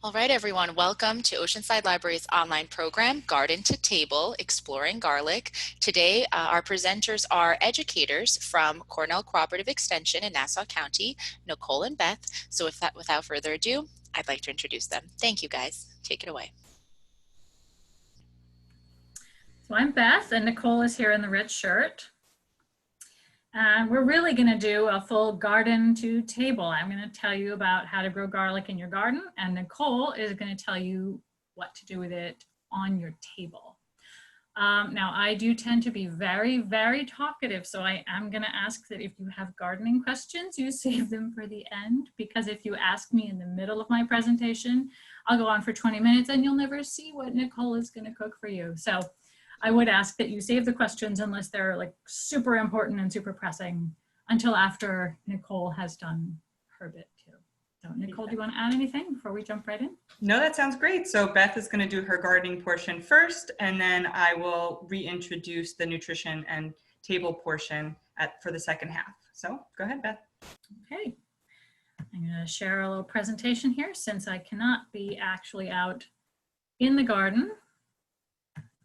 All right, everyone, welcome to Oceanside Library's online program, Garden to Table, Exploring Garlic. Today, our presenters are educators from Cornell Cooperative Extension in Nassau County, Nicole and Beth. So without further ado, I'd like to introduce them. Thank you, guys. Take it away. So I'm Beth, and Nicole is here in the red shirt. And we're really going to do a full garden to table. I'm going to tell you about how to grow garlic in your garden, and Nicole is going to tell you what to do with it on your table. Now, I do tend to be very, very talkative, so I am going to ask that if you have gardening questions, you save them for the end, because if you ask me in the middle of my presentation, I'll go on for 20 minutes and you'll never see what Nicole is going to cook for you. So I would ask that you save the questions unless they're like super important and super pressing until after Nicole has done her bit too. So Nicole, do you want to add anything before we jump right in? No, that sounds great. So Beth is going to do her gardening portion first, and then I will reintroduce the nutrition and table portion for the second half. So go ahead, Beth. Okay. I'm going to share a little presentation here since I cannot be actually out in the garden.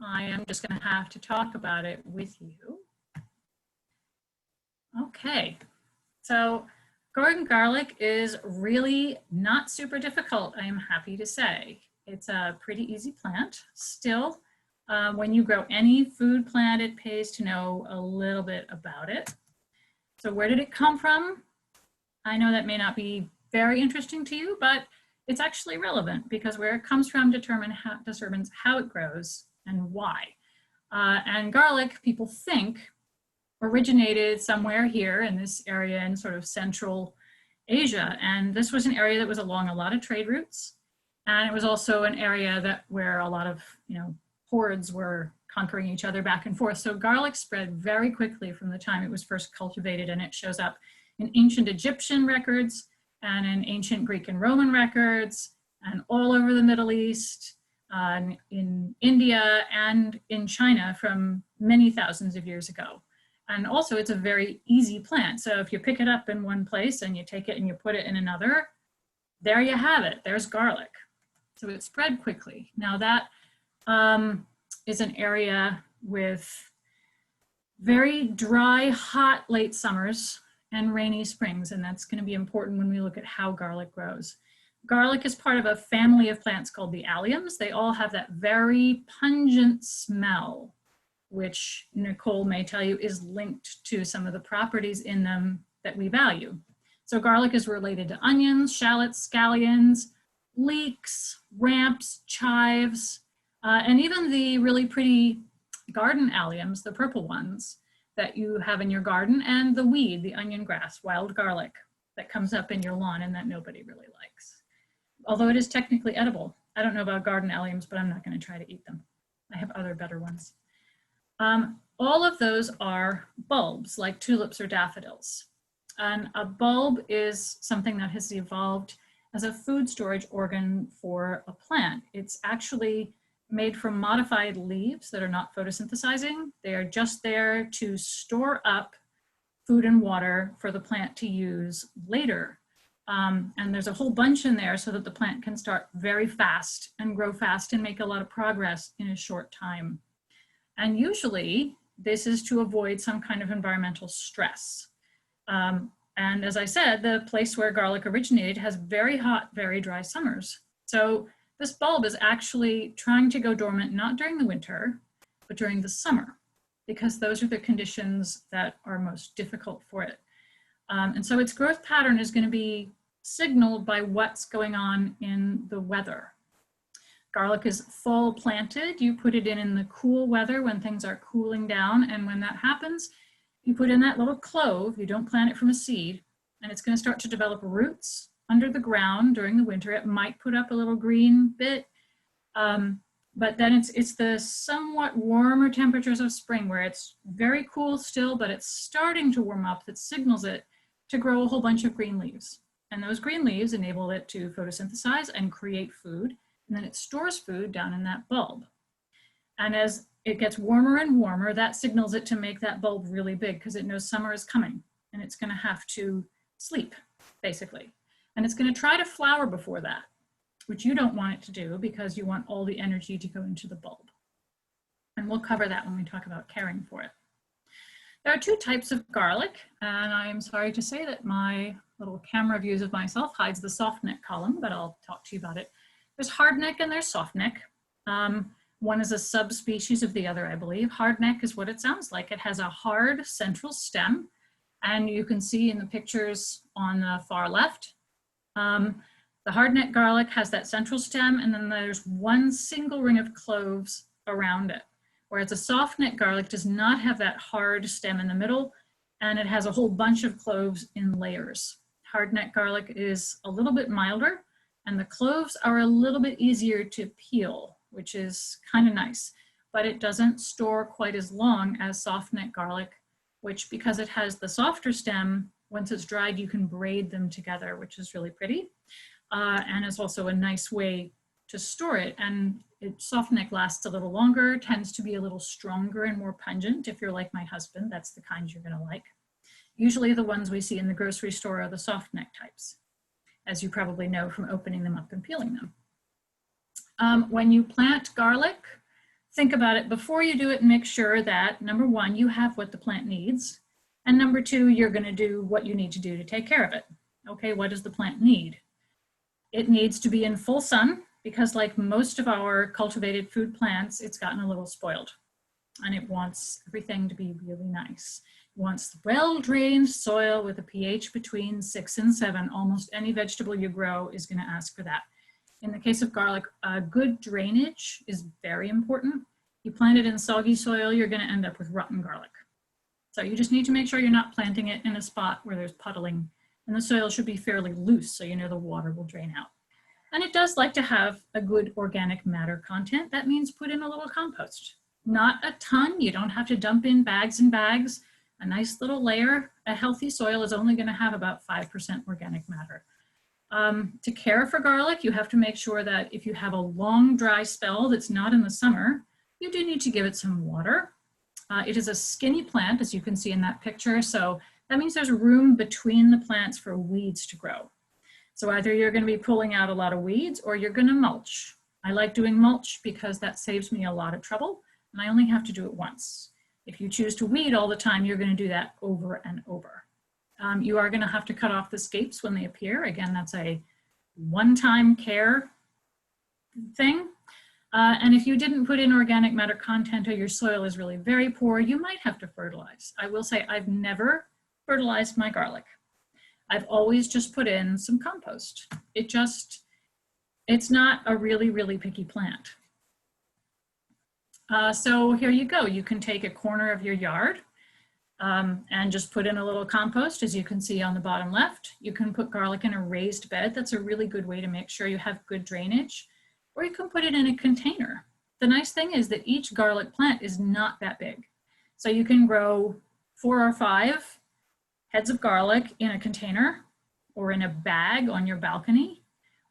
I am just going to have to talk about it with you. Okay, so growing garlic is really not super difficult, I am happy to say. It's a pretty easy plant. Still, when you grow any food plant, it pays to know a little bit about it. So where did it come from? I know that may not be very interesting to you, but it's actually relevant because where it comes from determines how it grows and why. And garlic, people think, originated somewhere here in this area in sort of Central Asia. And this was an area that was along a lot of trade routes. And it was also an area where a lot of, hordes were conquering each other back and forth. So garlic spread very quickly from the time it was first cultivated, and it shows up in ancient Egyptian records and in ancient Greek and Roman records and all over the Middle East. In India and in China from many thousands of years ago. And also it's a very easy plant. So if you pick it up in one place and you take it and you put it in another, there you have it, there's garlic. So it spread quickly. Now that is an area with very dry, hot late summers and rainy springs. And that's going to be important when we look at how garlic grows. Garlic is part of a family of plants called the Alliums. They all have that very pungent smell, which Nicole may tell you is linked to some of the properties in them that we value. So garlic is related to onions, shallots, scallions, leeks, ramps, chives, and even the really pretty garden alliums, the purple ones that you have in your garden, and the weed, the onion grass, wild garlic that comes up in your lawn and that nobody really likes. Although it is technically edible. I don't know about garden alliums, but I'm not going to try to eat them. I have other better ones. All of those are bulbs, like tulips or daffodils. And a bulb is something that has evolved as a food storage organ for a plant. It's actually made from modified leaves that are not photosynthesizing. They are just there to store up food and water for the plant to use later. And there's a whole bunch in there so that the plant can start very fast and grow fast and make a lot of progress in a short time. And usually this is to avoid some kind of environmental stress. And as I said, the place where garlic originated has very hot, very dry summers. So this bulb is actually trying to go dormant, not during the winter, but during the summer, because those are the conditions that are most difficult for it. And so its growth pattern is going to be signaled by what's going on in the weather. Garlic is fall planted. You put it in the cool weather when things are cooling down. And when that happens, you put in that little clove. You don't plant it from a seed. And it's going to start to develop roots under the ground during the winter. It might put up a little green bit. But then it's the somewhat warmer temperatures of spring where it's very cool still, but it's starting to warm up that signals it to grow a whole bunch of green leaves. And those green leaves enable it to photosynthesize and create food. And then it stores food down in that bulb. And as it gets warmer and warmer, that signals it to make that bulb really big because it knows summer is coming and it's going to have to sleep, basically. And it's going to try to flower before that. which you don't want it to do because you want all the energy to go into the bulb. And we'll cover that when we talk about caring for it. There are two types of garlic, and I'm sorry to say that my little camera views of myself hides the soft neck column, but I'll talk to you about it. There's hardneck and there's soft neck. One is a subspecies of the other, I believe. Hardneck is what it sounds like. It has a hard central stem, and you can see in the pictures on the far left, the hardneck garlic has that central stem, and then there's one single ring of cloves around it. Whereas a soft neck garlic does not have that hard stem in the middle, and it has a whole bunch of cloves in layers. Hardneck garlic is a little bit milder, and the cloves are a little bit easier to peel, which is kind of nice, but it doesn't store quite as long as soft neck garlic, which, because it has the softer stem, once it's dried, you can braid them together, which is really pretty. And it's also a nice way to store it. And soft neck lasts a little longer, tends to be a little stronger and more pungent. If you're like my husband, that's the kind you're gonna like. Usually the ones we see in the grocery store are the soft neck types, as you probably know from opening them up and peeling them. When you plant garlic, think about it before you do it and make sure that, number one, you have what the plant needs. And number two, you're gonna do what you need to do to take care of it. Okay, what does the plant need? It needs to be in full sun, because like most of our cultivated food plants, it's gotten a little spoiled and it wants everything to be really nice. It wants well-drained soil with a pH between 6 and 7. Almost any vegetable you grow is going to ask for that. In the case of garlic, good drainage is very important. You plant it in soggy soil, you're going to end up with rotten garlic. So you just need to make sure you're not planting it in a spot where there's puddling, and the soil should be fairly loose so you know the water will drain out. And it does like to have a good organic matter content. That means put in a little compost. Not a ton, you don't have to dump in bags and bags. A nice little layer. A healthy soil is only gonna have about 5% organic matter. To care for garlic, you have to make sure that if you have a long dry spell that's not in the summer, you do need to give it some water. It is a skinny plant, as you can see in that picture, so that means there's room between the plants for weeds to grow. So either you're going to be pulling out a lot of weeds or you're going to mulch. I like doing mulch because that saves me a lot of trouble, and I only have to do it once. If you choose to weed all the time, you're going to do that over and over. You are going to have to cut off the scapes when they appear. Again, that's a one-time care thing. And if you didn't put in organic matter content or your soil is really very poor, you might have to fertilize. I will say I've never fertilized my garlic. I've always just put in some compost. It's not a really, really picky plant. So here you go. You can take a corner of your yard and just put in a little compost, as you can see on the bottom left. You can put garlic in a raised bed. That's a really good way to make sure you have good drainage. Or you can put it in a container. The nice thing is that each garlic plant is not that big. So you can grow 4 or 5 heads of garlic in a container or in a bag on your balcony,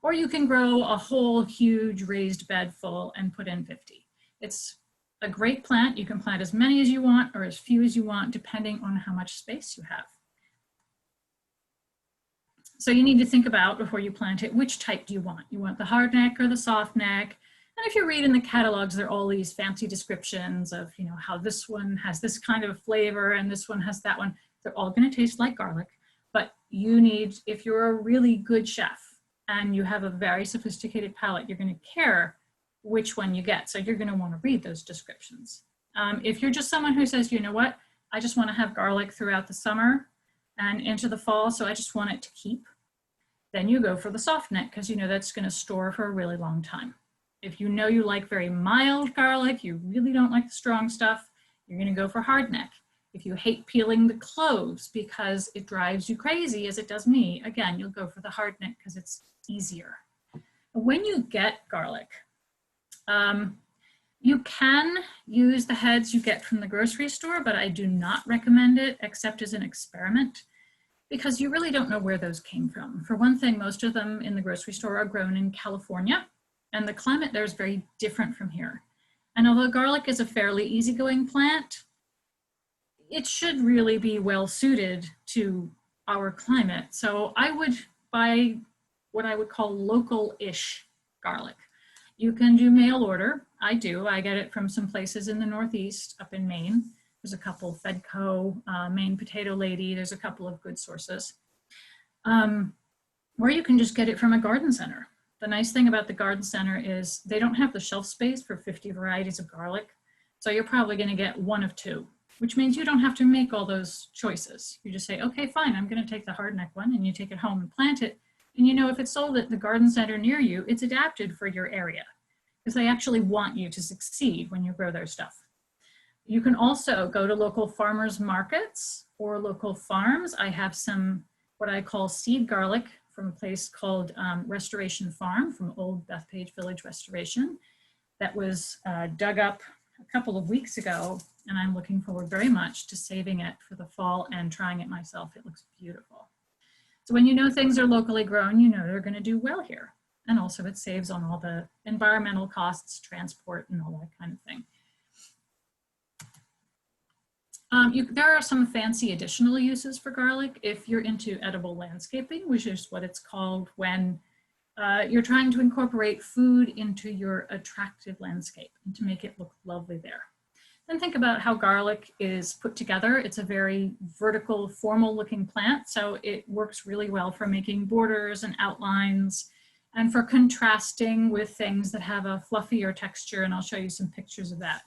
or you can grow a whole huge raised bed full and put in 50. It's a great plant. You can plant as many as you want or as few as you want, depending on how much space you have. So you need to think about, before you plant it, which type do you want? You want the hardneck or the soft neck? And if you read in the catalogs, there are all these fancy descriptions of, you know, how this one has this kind of flavor and this one has that one. They're all going to taste like garlic, but you need, if you're a really good chef and you have a very sophisticated palate, you're going to care which one you get. So you're going to want to read those descriptions. If you're just someone who says, you know what, I just want to have garlic throughout the summer and into the fall, so I just want it to keep, then you go for the soft neck, because you know that's going to store for a really long time. If you know you like very mild garlic, you really don't like the strong stuff, you're going to go for hardneck. If you hate peeling the cloves because it drives you crazy, as it does me, again, you'll go for the hardneck because it's easier. When you get garlic, you can use the heads you get from the grocery store, but I do not recommend it except as an experiment, because you really don't know where those came from. For one thing, most of them in the grocery store are grown in California, and the climate there is very different from here. And although garlic is a fairly easygoing plant, it should really be well suited to our climate. So I would buy what I would call local-ish garlic. You can do mail order. I do. I get it from some places in the Northeast up in Maine. There's a couple, Fedco, Maine Potato Lady. There's a couple of good sources. Or you can just get it from a garden center. The nice thing about the garden center is they don't have the shelf space for 50 varieties of garlic. So you're probably going to get one of two, which means you don't have to make all those choices. You just say, okay, fine, I'm going to take the Hardneck one, and you take it home and plant it. And you know, if it's sold at the garden center near you, it's adapted for your area because they actually want you to succeed when you grow their stuff. You can also go to local farmers markets or local farms. I have some what I call seed garlic from a place called Restoration Farm from Old Bethpage Village Restoration that was dug up a couple of weeks ago, and I'm looking forward very much to saving it for the fall and trying it myself. It looks beautiful. So when you know things are locally grown, you know they're going to do well here. And also it saves on all the environmental costs, transport, and all that kind of thing. There are some fancy additional uses for garlic if you're into edible landscaping, which is what it's called when you're trying to incorporate food into your attractive landscape and to make it look lovely there. Then think about how garlic is put together. It's a very vertical, formal looking plant, so it works really well for making borders and outlines and for contrasting with things that have a fluffier texture, and I'll show you some pictures of that.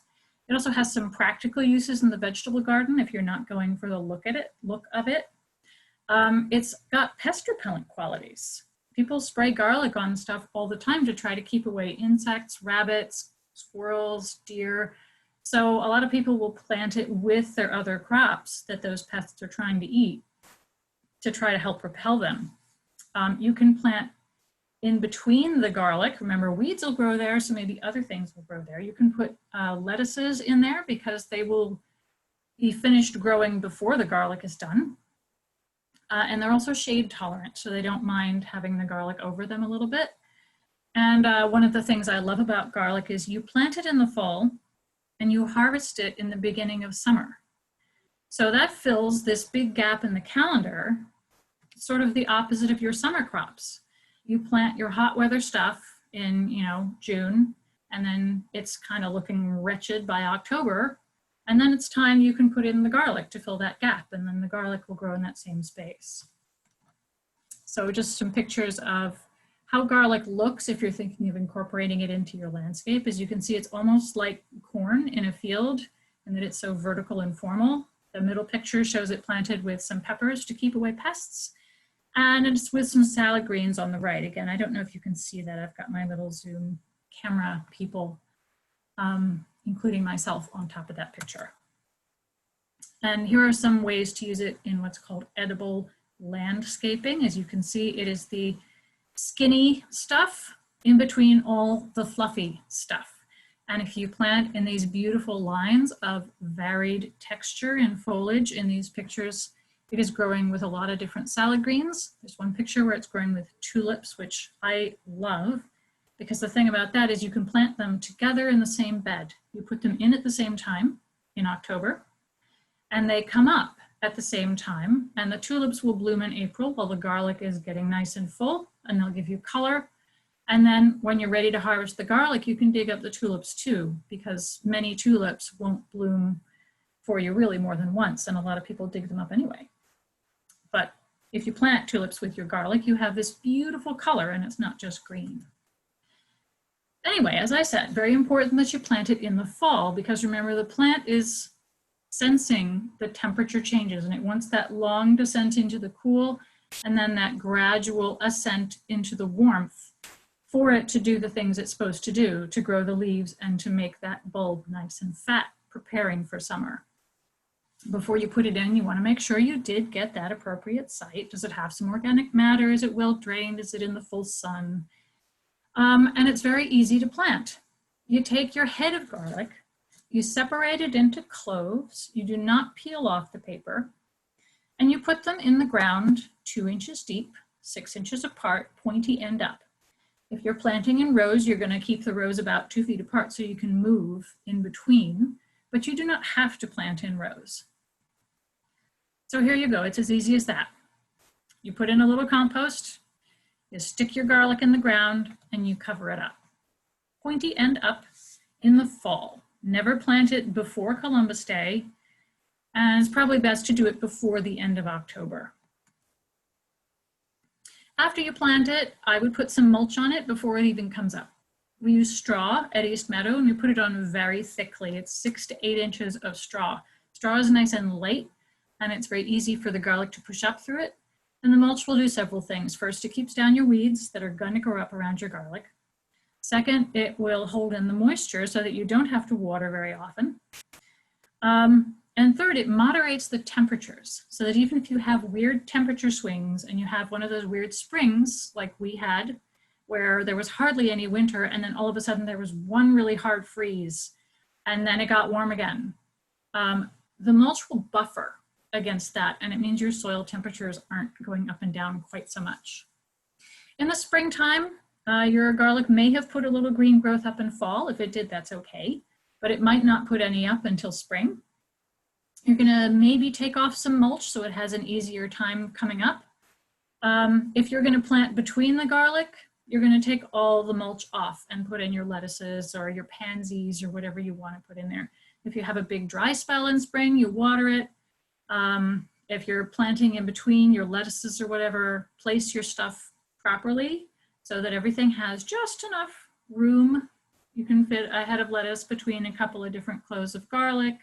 It also has some practical uses in the vegetable garden if you're not going for the look of it. It's got pest repellent qualities. People spray garlic on stuff all the time to try to keep away insects, rabbits, squirrels, deer. So a lot of people will plant it with their other crops that those pests are trying to eat to try to help repel them. You can plant in between the garlic. Remember, weeds will grow there, so maybe other things will grow there. You can put lettuces in there because they will be finished growing before the garlic is done. And they're also shade tolerant, so they don't mind having the garlic over them a little bit. And one of the things I love about garlic is you plant it in the fall and you harvest it in the beginning of summer. So that fills this big gap in the calendar, sort of the opposite of your summer crops. You plant your hot weather stuff in, June, and then it's kind of looking wretched by October. And then it's time you can put in the garlic to fill that gap, and then the garlic will grow in that same space. So just some pictures of how garlic looks if you're thinking of incorporating it into your landscape. As you can see, it's almost like corn in a field, and that it's so vertical and formal. The middle picture shows it planted with some peppers to keep away pests. And it's with some salad greens on the right. Again, I don't know if you can see that. I've got my little Zoom camera people, including myself, on top of that picture. And here are some ways to use it in what's called edible landscaping. As you can see, it is the skinny stuff in between all the fluffy stuff. And if you plant in these beautiful lines of varied texture and foliage in these pictures, it is growing with a lot of different salad greens. There's one picture where it's growing with tulips, which I love, because the thing about that is you can plant them together in the same bed. You put them in at the same time in October, and they come up at the same time, and the tulips will bloom in April while the garlic is getting nice and full, and they'll give you color. And then when you're ready to harvest the garlic, you can dig up the tulips too, because many tulips won't bloom for you really more than once, and a lot of people dig them up anyway. But if you plant tulips with your garlic, you have this beautiful color, and it's not just green. Anyway, as I said, very important that you plant it in the fall, because remember, the plant is sensing the temperature changes, and it wants that long descent into the cool and then that gradual ascent into the warmth for it to do the things it's supposed to do, to grow the leaves and to make that bulb nice and fat, preparing for summer. Before you put it in, you want to make sure you did get that appropriate site. Does it have some organic matter? Is it well drained? Is it in the full sun? And it's very easy to plant. You take your head of garlic, you separate it into cloves, you do not peel off the paper, and you put them in the ground 2 inches deep, 6 inches apart, pointy end up. If you're planting in rows, you're going to keep the rows about 2 feet apart so you can move in between, but you do not have to plant in rows. So here you go, it's as easy as that. You put in a little compost, You stick your garlic in the ground and you cover it up. Pointy end up in the fall. Never plant it before Columbus Day, and it's probably best to do it before the end of October. After you plant it, I would put some mulch on it before it even comes up. We use straw at East Meadow, and we put it on very thickly. It's 6 to 8 inches of straw. Straw is nice and light, and it's very easy for the garlic to push up through it. And the mulch will do several things. First, it keeps down your weeds that are going to grow up around your garlic. Second, it will hold in the moisture so that you don't have to water very often. And third, it moderates the temperatures so that even if you have weird temperature swings and you have one of those weird springs like we had, where there was hardly any winter and then all of a sudden there was one really hard freeze and then it got warm again, the mulch will buffer against that, and it means your soil temperatures aren't going up and down quite so much. In the springtime, your garlic may have put a little green growth up in fall. If it did, that's okay, but it might not put any up until spring. You're gonna maybe take off some mulch so it has an easier time coming up. If you're gonna plant between the garlic, you're gonna take all the mulch off and put in your lettuces or your pansies or whatever you wanna put in there. If you have a big dry spell in spring, you water it. If you're planting in between your lettuces or whatever, place your stuff properly so that everything has just enough room. You can fit a head of lettuce between a couple of different cloves of garlic.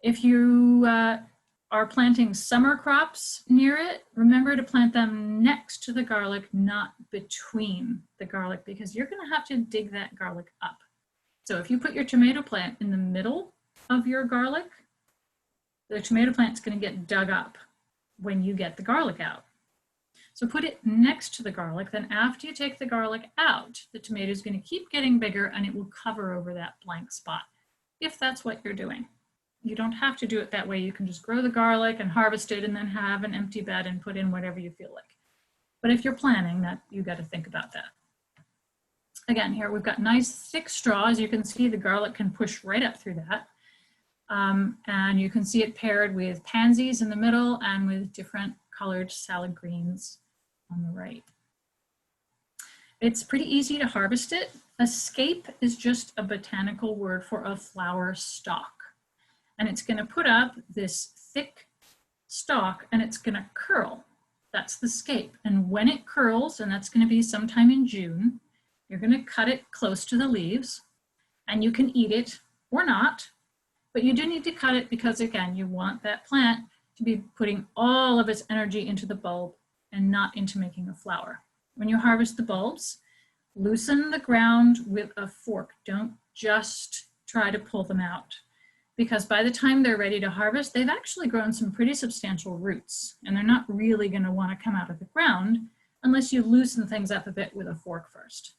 If you are planting summer crops near it, remember to plant them next to the garlic, not between the garlic, because you're going to have to dig that garlic up. So if you put your tomato plant in the middle of your garlic, the tomato plant is going to get dug up when you get the garlic out. So put it next to the garlic. Then after you take the garlic out, the tomato is going to keep getting bigger and it will cover over that blank spot, if that's what you're doing. You don't have to do it that way. You can just grow the garlic and harvest it and then have an empty bed and put in whatever you feel like. But if you're planning that, you got to think about that. Again, here we've got nice thick straw. As you can see, the garlic can push right up through that. And you can see it paired with pansies in the middle and with different colored salad greens on the right. It's pretty easy to harvest it. A scape is just a botanical word for a flower stalk. And it's going to put up this thick stalk and it's going to curl. That's the scape. And when it curls, and that's going to be sometime in June, you're going to cut it close to the leaves and you can eat it or not. But you do need to cut it because, again, you want that plant to be putting all of its energy into the bulb and not into making a flower. When you harvest the bulbs, loosen the ground with a fork. Don't just try to pull them out, because by the time they're ready to harvest, they've actually grown some pretty substantial roots, and they're not really going to want to come out of the ground unless you loosen things up a bit with a fork first.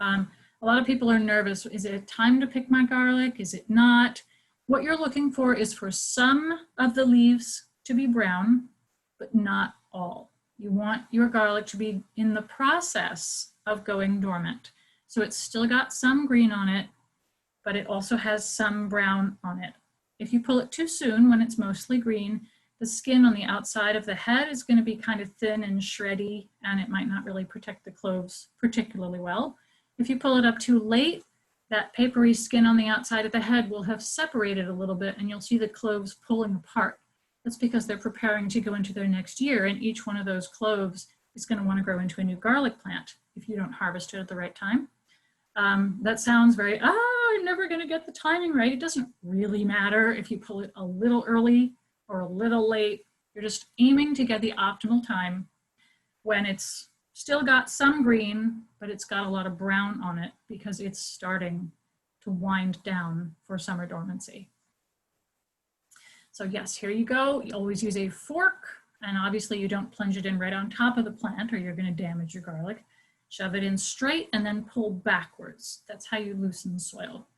A lot of people are nervous. Is it time to pick my garlic? Is it not? What you're looking for is for some of the leaves to be brown, but not all. You want your garlic to be in the process of going dormant. So it's still got some green on it, but it also has some brown on it. If you pull it too soon when it's mostly green, the skin on the outside of the head is going to be kind of thin and shreddy, and it might not really protect the cloves particularly well. If you pull it up too late, that papery skin on the outside of the head will have separated a little bit and you'll see the cloves pulling apart. That's because they're preparing to go into their next year, and each one of those cloves is going to want to grow into a new garlic plant if you don't harvest it at the right time. That sounds very, I'm never going to get the timing right. It doesn't really matter if you pull it a little early or a little late. You're just aiming to get the optimal time when it's still got some green, but it's got a lot of brown on it because it's starting to wind down for summer dormancy. So yes, here you go. You always use a fork, and obviously you don't plunge it in right on top of the plant or you're going to damage your garlic. Shove it in straight and then pull backwards. That's how you loosen the soil.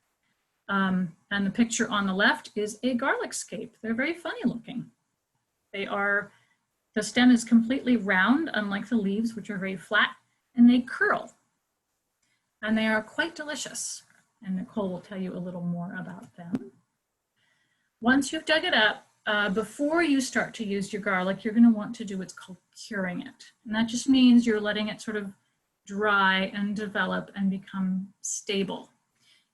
And the picture on the left is a garlic scape. They're very funny looking. The stem is completely round, unlike the leaves, which are very flat, and they curl. And they are quite delicious. And Nicole will tell you a little more about them. Once you've dug it up, before you start to use your garlic, you're going to want to do what's called curing it. And that just means you're letting it sort of dry and develop and become stable.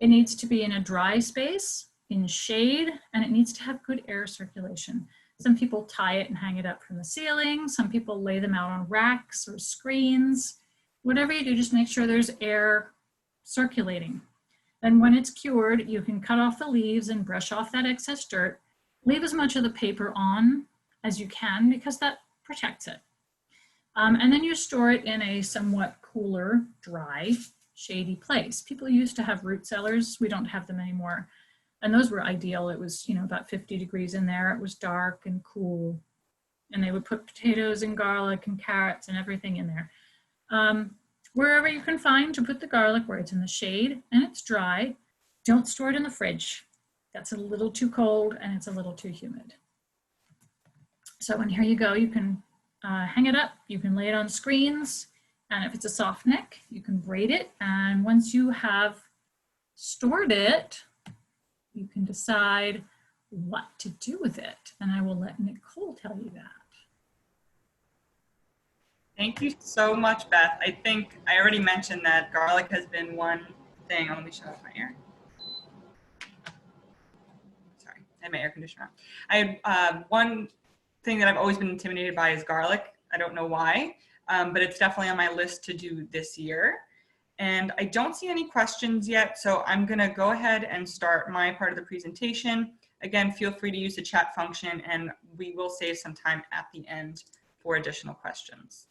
It needs to be in a dry space, in shade, and it needs to have good air circulation. Some people tie it and hang it up from the ceiling. Some people lay them out on racks or screens. Whatever you do, just make sure there's air circulating. Then when it's cured, you can cut off the leaves and brush off that excess dirt. Leave as much of the paper on as you can because that protects it. And then you store it in a somewhat cooler, dry, shady place. People used to have root cellars. We don't have them anymore. And those were ideal. It was, you know, about 50 degrees in there. It was dark and cool. And they would put potatoes and garlic and carrots and everything in there. Wherever you can find to put the garlic, where it's in the shade and it's dry, don't store it in the fridge. That's a little too cold and it's a little too humid. So and here you go, you can hang it up, you can lay it on screens, and if it's a soft neck, you can braid it. And once you have stored it, you can decide what to do with it. And I will let Nicole tell you that. Thank you so much, Beth. I think I already mentioned that garlic has been one thing. Oh, let me shut off my air. Sorry, I had my air conditioner on. I have one thing that I've always been intimidated by is garlic. I don't know why, but it's definitely on my list to do this year. And I don't see any questions yet, so I'm gonna go ahead and start my part of the presentation. Again, feel free to use the chat function and we will save some time at the end for additional questions.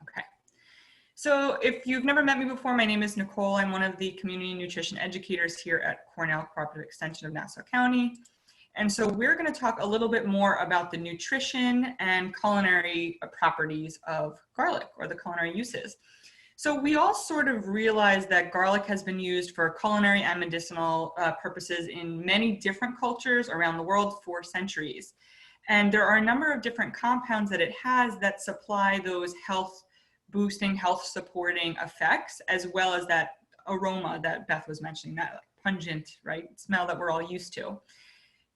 Okay, so if you've never met me before, my name is Nicole. I'm one of the community nutrition educators here at Cornell Cooperative Extension of Nassau County. And so we're going to talk a little bit more about the nutrition and culinary properties of garlic, or the culinary uses. So we all sort of realize that garlic has been used for culinary and medicinal purposes in many different cultures around the world for centuries. And there are a number of different compounds that it has that supply those health boosting, health supporting effects, as well as that aroma that Beth was mentioning, that pungent, right, smell that we're all used to.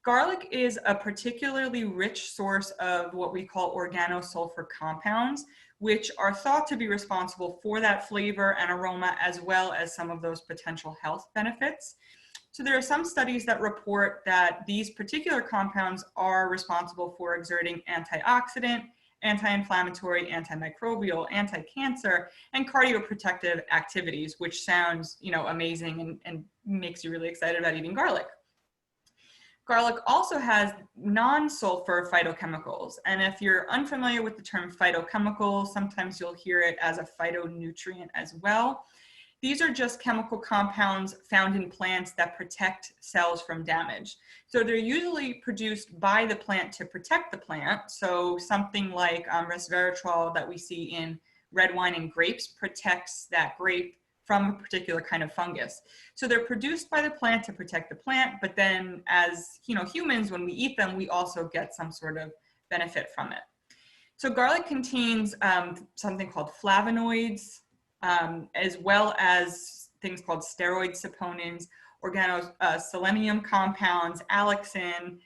Garlic is a particularly rich source of what we call organosulfur compounds, which are thought to be responsible for that flavor and aroma, as well as some of those potential health benefits. So there are some studies that report that these particular compounds are responsible for exerting antioxidant, anti-inflammatory, antimicrobial, anti-cancer, and cardioprotective activities, which sounds, you know, amazing and makes you really excited about eating garlic. Garlic also has non-sulfur phytochemicals. And if you're unfamiliar with the term phytochemical, sometimes you'll hear it as a phytonutrient as well. These are just chemical compounds found in plants that protect cells from damage. So they're usually produced by the plant to protect the plant. So something like resveratrol that we see in red wine and grapes protects that grape from a particular kind of fungus. So they're produced by the plant to protect the plant, but then as humans, when we eat them, we also get some sort of benefit from it. So garlic contains something called flavonoids, as well as things called steroid saponins, organoselenium compounds, allicin,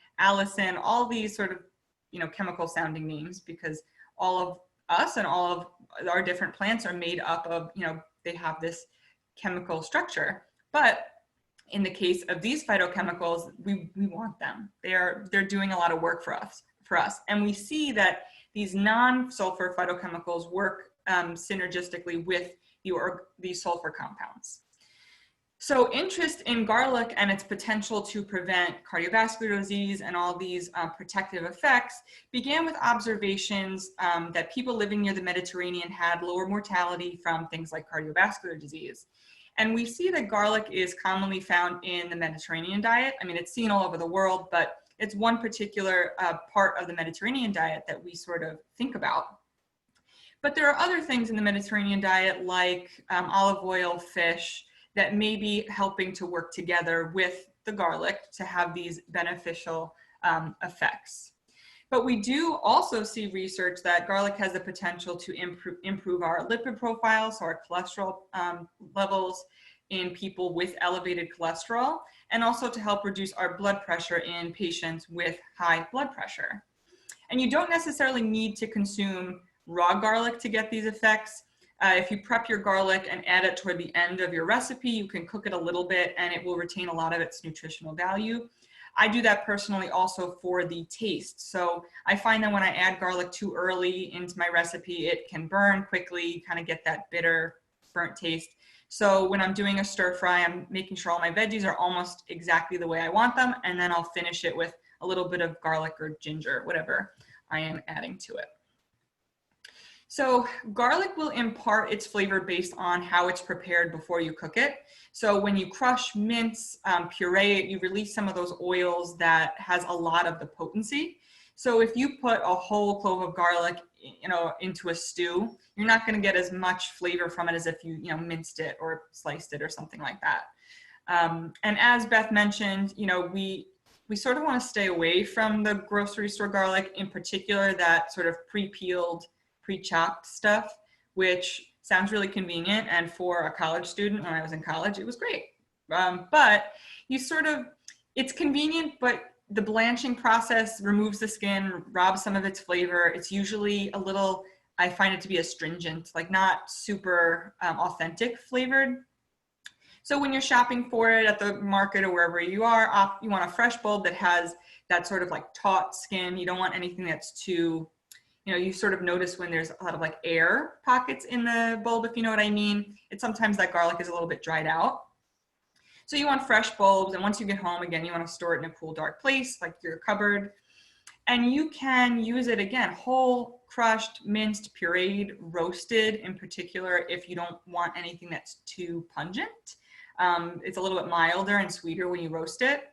all these sort of chemical sounding names, because all of us and all of our different plants are made up of, they have this chemical structure. But in the case of these phytochemicals, we want them. They're doing a lot of work for us. And we see that these non-sulfur phytochemicals work synergistically with these sulfur compounds. So interest in garlic and its potential to prevent cardiovascular disease and all these protective effects began with observations that people living near the Mediterranean had lower mortality from things like cardiovascular disease. And we see that garlic is commonly found in the Mediterranean diet. I mean, it's seen all over the world, but it's one particular part of the Mediterranean diet that we sort of think about. But there are other things in the Mediterranean diet like olive oil, fish, that may be helping to work together with the garlic to have these beneficial effects. But we do also see research that garlic has the potential to improve our lipid profile, so our cholesterol levels, in people with elevated cholesterol, and also to help reduce our blood pressure in patients with high blood pressure. And you don't necessarily need to consume raw garlic to get these effects. If you prep your garlic and add it toward the end of your recipe, you can cook it a little bit and it will retain a lot of its nutritional value. I do that personally also for the taste. So I find that when I add garlic too early into my recipe, it can burn quickly, kind of get that bitter, burnt taste. So when I'm doing a stir fry, I'm making sure all my veggies are almost exactly the way I want them, and then I'll finish it with a little bit of garlic or ginger, whatever I am adding to it. So garlic will impart its flavor based on how it's prepared before you cook it. So when you crush, mince, puree it, you release some of those oils that has a lot of the potency. So if you put a whole clove of garlic, into a stew, you're not going to get as much flavor from it as if you, minced it or sliced it or something like that. And as Beth mentioned, we sort of want to stay away from the grocery store garlic, in particular that sort of pre-peeled, pre-chopped stuff, which sounds really convenient. And for a college student, when I was in college, it was great. But it's convenient, but the blanching process removes the skin, robs some of its flavor. It's usually a little, I find it to be astringent, like not super authentic flavored. So when you're shopping for it at the market or wherever you are, you want a fresh bulb that has that sort of like taut skin. You don't want anything that's too, you sort of notice when there's a lot of like air pockets in the bulb, if you know what I mean. It's sometimes that garlic is a little bit dried out. So you want fresh bulbs, and once you get home, again, you want to store it in a cool, dark place, like your cupboard. And you can use it, again, whole, crushed, minced, pureed, roasted in particular, if you don't want anything that's too pungent. It's a little bit milder and sweeter when you roast it.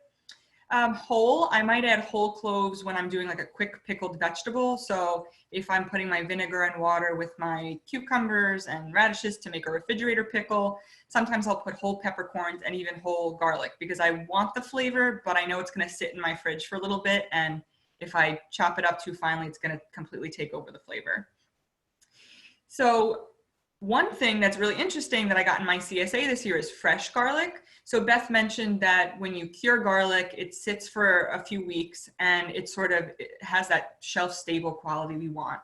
Whole, I might add whole cloves when I'm doing like a quick pickled vegetable. So if I'm putting my vinegar and water with my cucumbers and radishes to make a refrigerator pickle, sometimes I'll put whole peppercorns and even whole garlic because I want the flavor, but I know it's going to sit in my fridge for a little bit. And if I chop it up too finely, it's going to completely take over the flavor. So one thing that's really interesting that I got in my CSA this year is fresh garlic. So Beth mentioned that when you cure garlic, it sits for a few weeks and it has that shelf stable quality we want.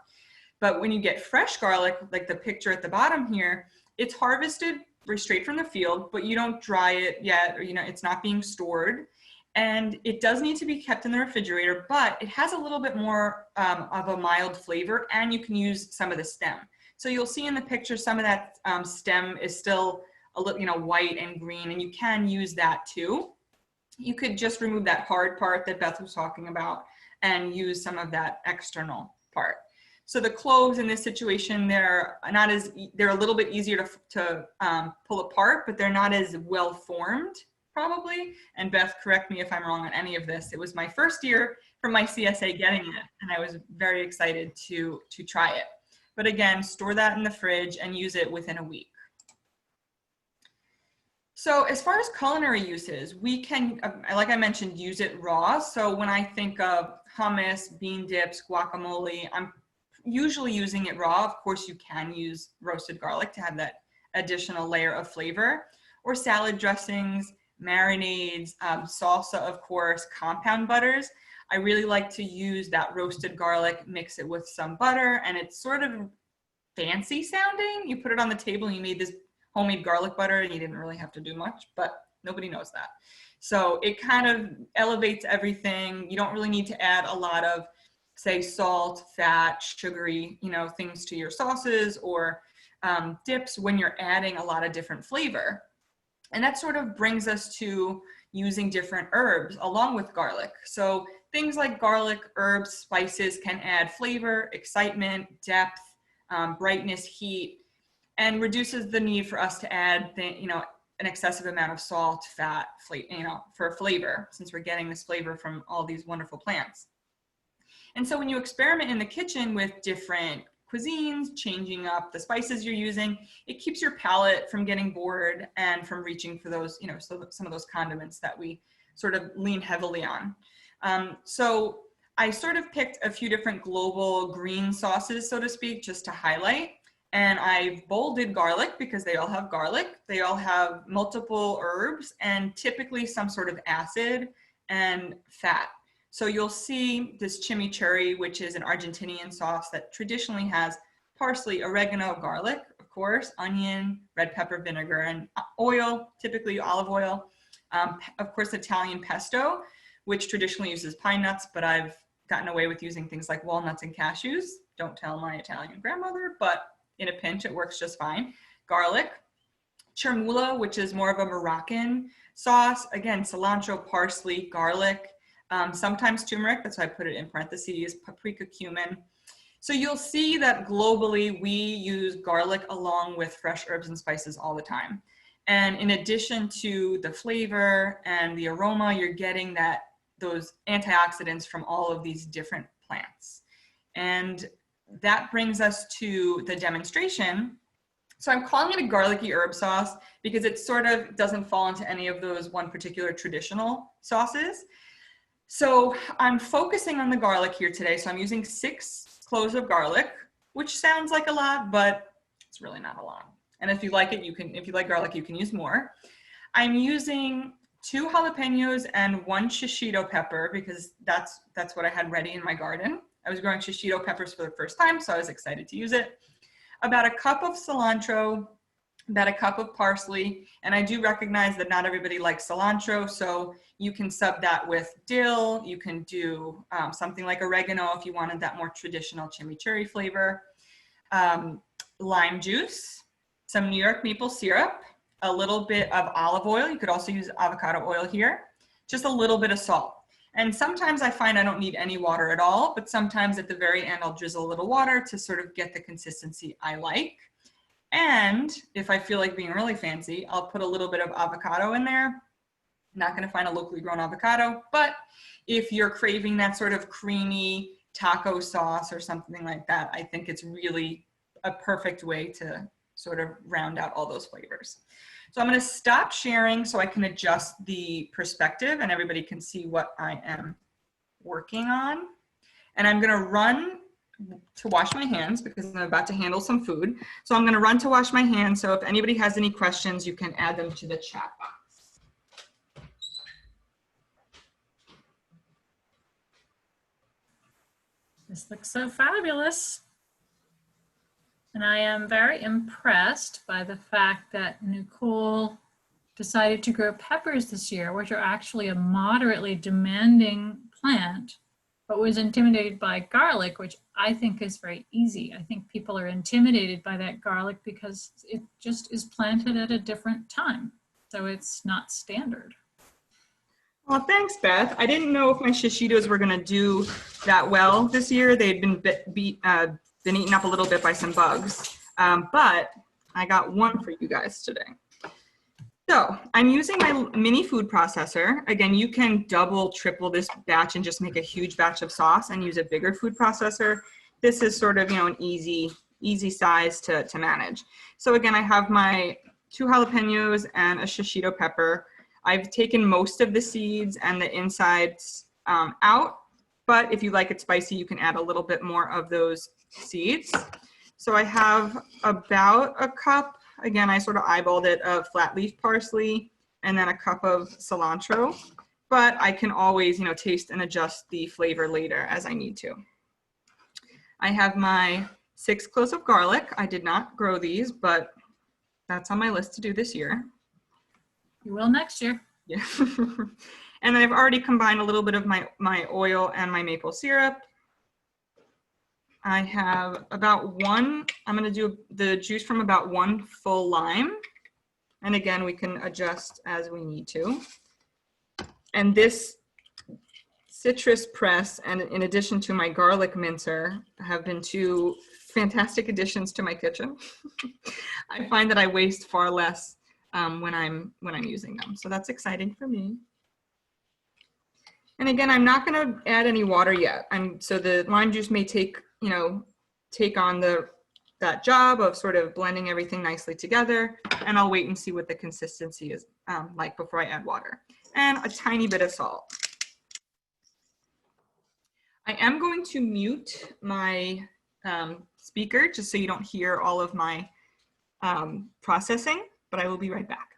But when you get fresh garlic, like the picture at the bottom here, it's harvested straight from the field, but you don't dry it yet, or it's not being stored. And it does need to be kept in the refrigerator, but it has a little bit more of a mild flavor, and you can use some of the stem. So you'll see in the picture, some of that stem is still a little, white and green, and you can use that too. You could just remove that hard part that Beth was talking about and use some of that external part. So the cloves in this situation, they're a little bit easier to pull apart, but they're not as well formed probably. And Beth, correct me if I'm wrong on any of this. It was my first year from my CSA getting it, and I was very excited to try it. But again, store that in the fridge and use it within a week. So as far as culinary uses, we can, like I mentioned, use it raw. So when I think of hummus, bean dips, guacamole, I'm usually using it raw. Of course, you can use roasted garlic to have that additional layer of flavor, or salad dressings, marinades, salsa, of course, compound butters. I really like to use that roasted garlic, mix it with some butter, and it's sort of fancy sounding. You put it on the table and you made this homemade garlic butter and you didn't really have to do much, but nobody knows that. So it kind of elevates everything. You don't really need to add a lot of, say, salt, fat, sugary, things to your sauces or dips when you're adding a lot of different flavor. And that sort of brings us to using different herbs along with garlic. So things like garlic, herbs, spices can add flavor, excitement, depth, brightness, heat, and reduces the need for us to add an excessive amount of salt, fat, for flavor, since we're getting this flavor from all these wonderful plants. And so when you experiment in the kitchen with different cuisines, changing up the spices you're using, it keeps your palate from getting bored and from reaching for those, some of those condiments that we sort of lean heavily on. So I sort of picked a few different global green sauces, so to speak, just to highlight. And I've bolded garlic because they all have garlic. They all have multiple herbs and typically some sort of acid and fat. So you'll see this chimichurri, which is an Argentinian sauce that traditionally has parsley, oregano, garlic, of course, onion, red pepper, vinegar, and oil, typically olive oil. Of course, Italian pesto, which traditionally uses pine nuts, but I've gotten away with using things like walnuts and cashews. Don't tell my Italian grandmother, but in a pinch, it works just fine. Garlic, chermoula, which is more of a Moroccan sauce. Again, cilantro, parsley, garlic, sometimes turmeric. That's why I put it in parentheses, paprika, cumin. So you'll see that globally, we use garlic along with fresh herbs and spices all the time. And in addition to the flavor and the aroma, you're getting those antioxidants from all of these different plants. And that brings us to the demonstration. So I'm calling it a garlicky herb sauce because it sort of doesn't fall into any of those one particular traditional sauces. So I'm focusing on the garlic here today. So I'm using 6 cloves of garlic, which sounds like a lot, but it's really not a lot. And if you like it, if you like garlic, you can use more. I'm using 2 jalapenos and 1 shishito pepper because that's what I had ready in my garden. I was growing shishito peppers for the first time, so I was excited to use it. About a cup of cilantro, about a cup of parsley, and I do recognize that not everybody likes cilantro, so you can sub that with dill. You can do something like oregano if you wanted that more traditional chimichurri flavor. Lime juice, some New York maple syrup, a little bit of olive oil. You could also use avocado oil here, just a little bit of salt. And sometimes I find I don't need any water at all, but sometimes at the very end, I'll drizzle a little water to sort of get the consistency I like. And if I feel like being really fancy, I'll put a little bit of avocado in there. Not going to find a locally grown avocado, but if you're craving that sort of creamy taco sauce or something like that, I think it's really a perfect way to sort of round out all those flavors. So I'm going to stop sharing so I can adjust the perspective and everybody can see what I am working on. And I'm going to run to wash my hands because I'm about to handle some food. So I'm going to run to wash my hands. So if anybody has any questions, you can add them to the chat box. This looks so fabulous. And I am very impressed by the fact that Nicole decided to grow peppers this year, which are actually a moderately demanding plant, but was intimidated by garlic, which I think is very easy. I think people are intimidated by that garlic because it just is planted at a different time. So it's not standard. Well, thanks, Beth. I didn't know if my shishitos were going to do that well this year. They'd been been eaten up a little bit by some bugs, but I got one for you guys today. So I'm using my mini food processor. Again, you can double, triple this batch and just make a huge batch of sauce and use a bigger food processor. This is sort of, an easy size to manage. So again, I have my 2 jalapenos and a shishito pepper. I've taken most of the seeds and the insides out, but if you like it spicy, you can add a little bit more of those seeds. So I have about a cup, again, I sort of eyeballed it, of flat leaf parsley and then a cup of cilantro, but I can always, taste and adjust the flavor later as I need to. I have my 6 cloves of garlic. I did not grow these, but that's on my list to do this year. You will next year. Yeah. And then I've already combined a little bit of my oil and my maple syrup. I have about I'm going to do the juice from about 1 full lime. And again, we can adjust as we need to. And this citrus press, and in addition to my garlic mincer, have been 2 fantastic additions to my kitchen. I find that I waste far less when I'm using them. So that's exciting for me. And again, I'm not going to add any water yet. So the lime juice may take on that job of sort of blending everything nicely together, and I'll wait and see what the consistency is like before I add water. And a tiny bit of salt. I am going to mute my speaker just so you don't hear all of my processing, but I will be right back.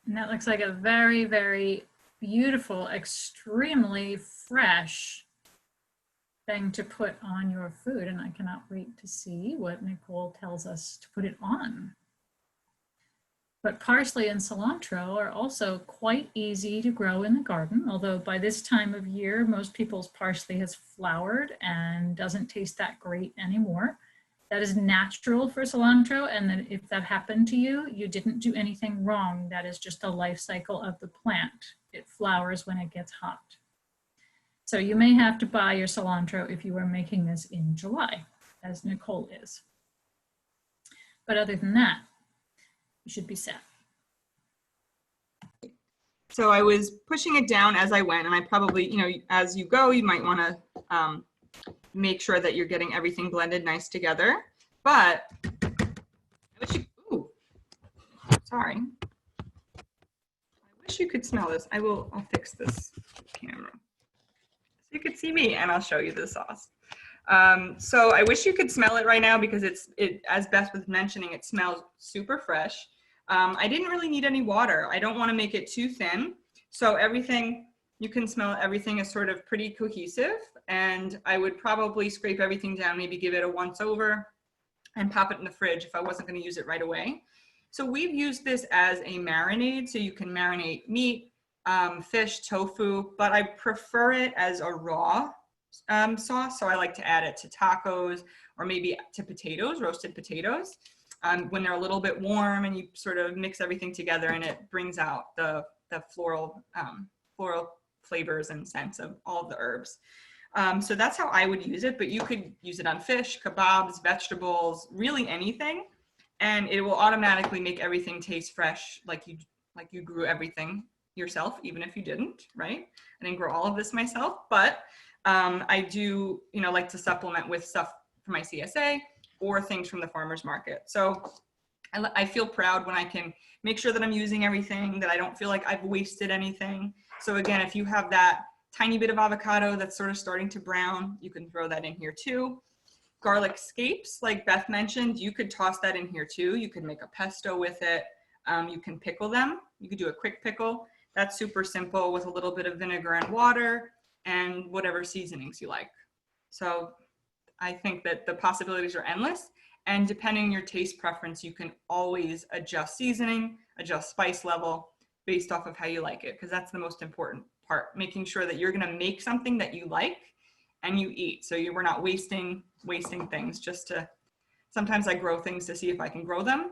And that looks like a very, very beautiful, extremely fresh thing to put on your food. And I cannot wait to see what Nicole tells us to put it on. But parsley and cilantro are also quite easy to grow in the garden, although by this time of year, most people's parsley has flowered and doesn't taste that great anymore. That is natural for cilantro, and then if that happened to you, you didn't do anything wrong. That is just the life cycle of the plant. It flowers when it gets hot. So you may have to buy your cilantro if you are making this in July, as Nicole is. But other than that, you should be set. So I was pushing it down as I went, and I probably, you know, as you go, you might want to make sure that you're getting everything blended nice together. But I wish you, ooh, sorry. I wish you could smell this. I'll fix this camera so you could see me, and I'll show you the sauce. So I wish you could smell it right now because as Beth was mentioning, it smells super fresh. I didn't really need any water. I don't want to make it too thin. So everything, you can smell everything is sort of pretty cohesive, and I would probably scrape everything down, maybe give it a once over and pop it in the fridge if I wasn't going to use it right away. So we've used this as a marinade, so you can marinate meat, fish, tofu, but I prefer it as a raw sauce. So I like to add it to tacos or maybe to potatoes, roasted potatoes, when they're a little bit warm, and you sort of mix everything together and it brings out the floral flavors and scents of all of the herbs. So that's how I would use it, but you could use it on fish, kebabs, vegetables, really anything, and it will automatically make everything taste fresh, like you grew everything yourself, even if you didn't, right? I didn't grow all of this myself, but I do, like to supplement with stuff for my CSA or things from the farmer's market. So I feel proud when I can make sure that I'm using everything, that I don't feel like I've wasted anything. So again, if you have that tiny bit of avocado that's sort of starting to brown, you can throw that in here too. Garlic scapes, like Beth mentioned, you could toss that in here too. You could make a pesto with it. You can pickle them. You could do a quick pickle. That's super simple with a little bit of vinegar and water and whatever seasonings you like. So I think that the possibilities are endless. And depending on your taste preference, you can always adjust seasoning, adjust spice level based off of how you like it, because that's the most important part, making sure that you're going to make something that you like and you eat. So we're not wasting things just to, sometimes I grow things to see if I can grow them,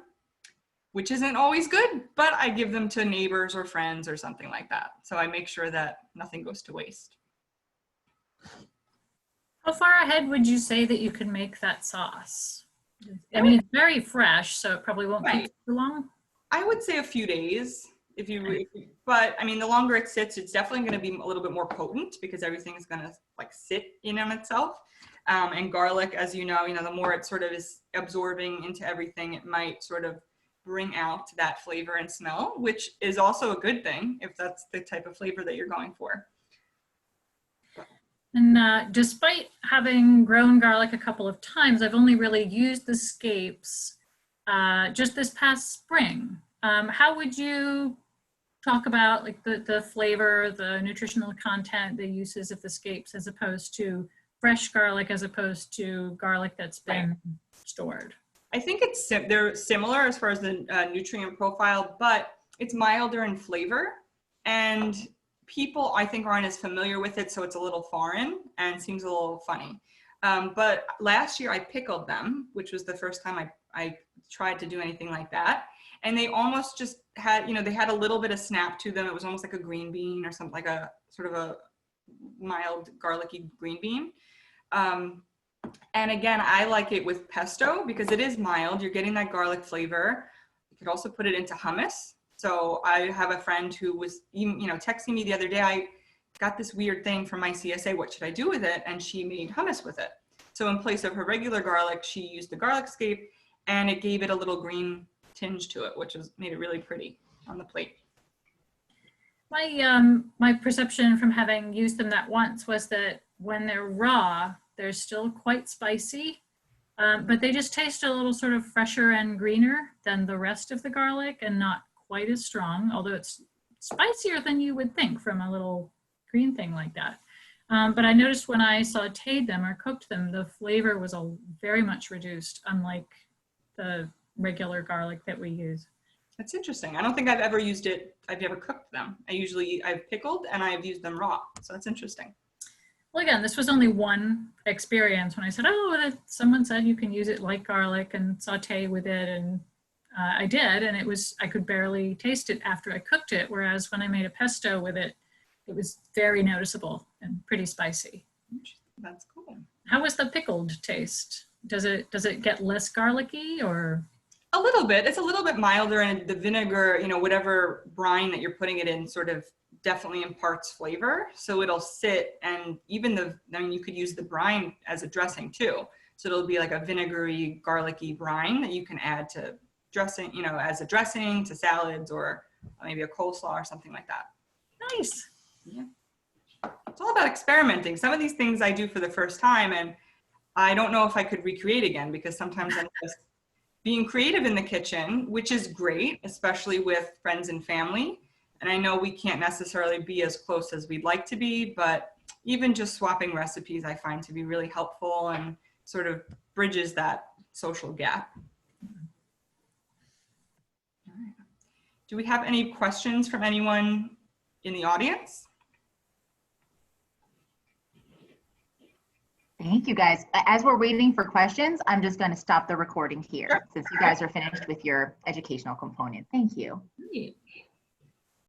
which isn't always good, but I give them to neighbors or friends or something like that. So I make sure that nothing goes to waste. How far ahead would you say that you can make that sauce? I mean, it's very fresh, so it probably won't take too long. I would say a few days, but I mean, the longer it sits, it's definitely going to be a little bit more potent because everything is going to like sit in on itself. And garlic, as you know, the more it sort of is absorbing into everything, it might sort of bring out that flavor and smell, which is also a good thing if that's the type of flavor that you're going for. And despite having grown garlic a couple of times, I've only really used the scapes just this past spring. How would you talk about like the flavor, the nutritional content, the uses of the scapes as opposed to fresh garlic, as opposed to garlic that's been stored? I think they're similar as far as the nutrient profile, but it's milder in flavor, and people I think aren't as familiar with it, so it's a little foreign and seems a little funny. But last year I pickled them, which was the first time I tried to do anything like that. And they almost just had, they had a little bit of snap to them. It was almost like a green bean or something, like a sort of a mild garlicky green bean. And again, I like it with pesto because it is mild. You're getting that garlic flavor. You could also put it into hummus. So I have a friend who was, texting me the other day. I got this weird thing from my CSA. What should I do with it? And she made hummus with it. So in place of her regular garlic, she used the garlic scape, and it gave it a little green tinge to it, which made it really pretty on the plate. My perception from having used them that once was that when they're raw, they're still quite spicy, but they just taste a little sort of fresher and greener than the rest of the garlic and not quite as strong, although it's spicier than you would think from a little green thing like that. But I noticed when I sauteed them or cooked them, the flavor was very much reduced, unlike the regular garlic that we use. That's interesting. I don't think I've ever used it. I've never cooked them. I've pickled and I've used them raw. So that's interesting. Well, again, this was only one experience when I said, oh, someone said you can use it like garlic and saute with it. And I did, and I could barely taste it after I cooked it. Whereas when I made a pesto with it, it was very noticeable and pretty spicy. That's cool. How was the pickled taste? Does it get less garlicky or? A little bit. It's a little bit milder, and the vinegar, whatever brine that you're putting it in sort of definitely imparts flavor. So it'll sit, and even you could use the brine as a dressing too. So it'll be like a vinegary, garlicky brine that you can add to dressing, as a dressing to salads or maybe a coleslaw or something like that. Nice. Yeah. It's all about experimenting. Some of these things I do for the first time, and I don't know if I could recreate again, because sometimes I'm just being creative in the kitchen, which is great, especially with friends and family. And I know we can't necessarily be as close as we'd like to be, but even just swapping recipes I find to be really helpful and sort of bridges that social gap. All right. Do we have any questions from anyone in the audience? Thank you, guys. As we're waiting for questions, I'm just going to stop the recording here since you guys are finished with your educational component. Thank you. Great.